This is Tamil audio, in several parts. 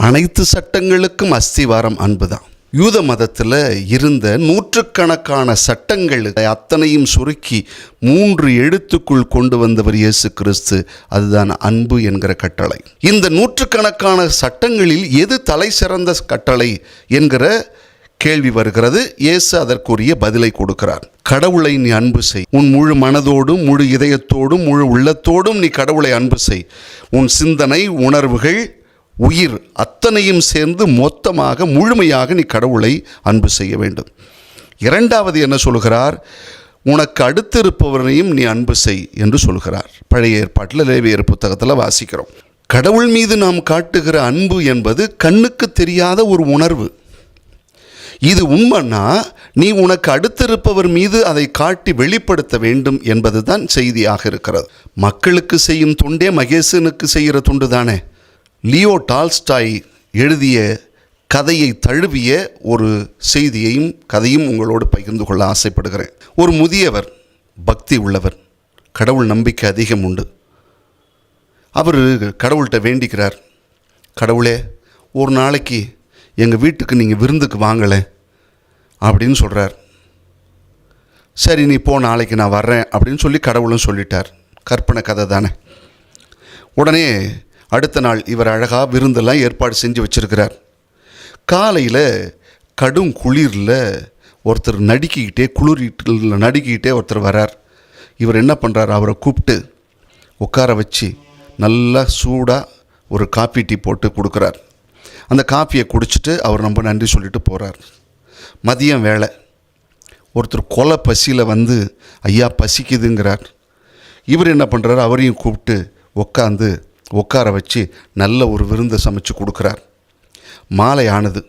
அனைத்து சட்டங்களுக்கும் அஸ்திவாரம் அன்பு தான். யூத மதத்தில் இருந்த நூற்றுக்கணக்கான சட்டங்கள் அத்தனையும் சுருக்கி 3 எழுத்துக்குள் கொண்டு வந்தவர் இயேசு கிறிஸ்து. அதுதான் அன்பு என்கிற கட்டளை. இந்த நூற்றுக்கணக்கான சட்டங்களில் எது தலை சிறந்த கட்டளை என்கிற கேள்வி வருகிறது. இயேசு அதற்குரிய பதிலை கொடுக்கிறார். கடவுளை நீ அன்பு செய். உன் முழு மனதோடும் முழு இதயத்தோடும் முழு உள்ளத்தோடும் நீ கடவுளை அன்பு செய். உன் சிந்தனை, உணர்வுகள், உயிர் அத்தனையும் சேர்ந்து மொத்தமாக முழுமையாக நீ கடவுளை அன்பு செய்ய வேண்டும். இரண்டாவது என்ன சொல்கிறார்? உனக்கு அடுத்திருப்பவரையும் நீ அன்பு செய் என்று சொல்கிறார். பழைய ஏற்பாட்டில் லேவியர் புத்தகத்தில் வாசிக்கிறோம். கடவுள் மீது நாம் காட்டுகிற அன்பு என்பது கண்ணுக்கு தெரியாத ஒரு உணர்வு. இது உண்மைன்னா நீ உனக்கு அடுத்திருப்பவர் மீது அதை காட்டி வெளிப்படுத்த வேண்டும் என்பது தான் செய்தியாக இருக்கிறது. மக்களுக்கு செய்யும் தொண்டே மகேசனுக்கு செய்கிற தொண்டு தானே. லியோ டால்ஸ்டாய் எழுதிய கதையை தழுவிய ஒரு செய்தியையும் கதையும் உங்களோடு பகிர்ந்து கொள்ள ஆசைப்படுகிறேன். ஒரு முதியவர், பக்தி உள்ளவர், கடவுள் நம்பிக்கை அதிகம் உண்டு. அவர் கடவுள்கிட்ட வேண்டிக்கிறார், கடவுளே ஒரு நாளைக்கு எங்கள் வீட்டுக்கு நீங்கள் விருந்துக்கு வாங்கலை அப்படின்னு சொல்கிறார். சரி நீ போ, நாளைக்கு நான் வர்றேன் அப்படின்னு சொல்லி கடவுளும் சொல்லிட்டார். கற்பனை கதை தானே. உடனே அடுத்த நாள் இவர் அழகாக விருந்தெல்லாம் ஏற்பாடு செஞ்சு வச்சுருக்கிறார். காலையில் கடும் குளிரில் ஒருத்தர் நடுக்கிக்கிட்டே ஒருத்தர் வரார். இவர் என்ன பண்ணுறார்? அவரை கூப்பிட்டு உட்கார வச்சு நல்லா சூடாக ஒரு காப்பி டீ போட்டு கொடுக்குறார். அந்த காப்பியை குடிச்சிட்டு அவர் ரொம்ப நன்றி சொல்லிட்டு போகிறார். மதியம் வேலை, ஒருத்தர் கொலை பசியில் வந்து ஐயா பசிக்குதுங்கிறார். இவர் என்ன பண்ணுறாரு? அவரையும் கூப்பிட்டு உட்கார வச்சு நல்ல ஒரு விருந்தை சமைச்சு கொடுக்குறார். மாலை ஆனது.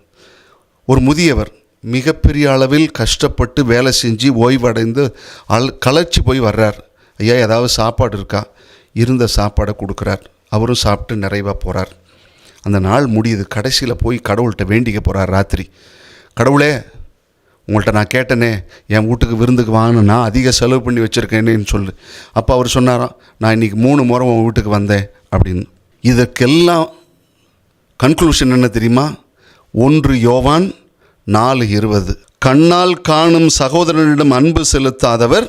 ஒரு முதியவர் மிகப்பெரிய அளவில் கஷ்டப்பட்டு வேலை செஞ்சு ஓய்வடைந்து களைச்சி போய் வர்றார். ஐயா ஏதாவது சாப்பாடு இருக்கா? இருந்த சாப்பாடை கொடுக்குறார். அவரும் சாப்பிட்டு நிறைவாக போகிறார். அந்த நாள் முடியுது. கடைசியில் போய் கடவுள்கிட்ட வேண்டிக்க போகிறார். ராத்திரி, கடவுளே உங்கள்கிட்ட நான் கேட்டேனே, என் வீட்டுக்கு விருந்துக்கு வாங்கினேன், நான் அதிக செலவு பண்ணி வச்சுருக்கேன்னு சொல்லு. அப்போ அவர் சொன்னாராம், நான் இன்றைக்கி 3 முறை உன் வீட்டுக்கு வந்தேன் அப்படின்னு. இதற்கெல்லாம் கன்க்ளூஷன் என்ன தெரியுமா? 1 யோவான் 4:20, கண்ணால் காணும் சகோதரனிடம் அன்பு செலுத்தாதவர்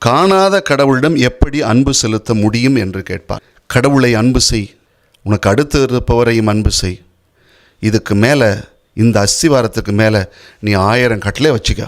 காணாத கடவுளிடம் எப்படி அன்பு செலுத்த முடியும் என்று கேட்பார். கடவுளை அன்பு செய், உனக்கு அடுத்து இருப்பவரையும் அன்பு செய். இதுக்கு மேலே, இந்த அஸ்திவாரத்துக்கு மேலே நீ 1000 கட்டளை வச்சுக்க.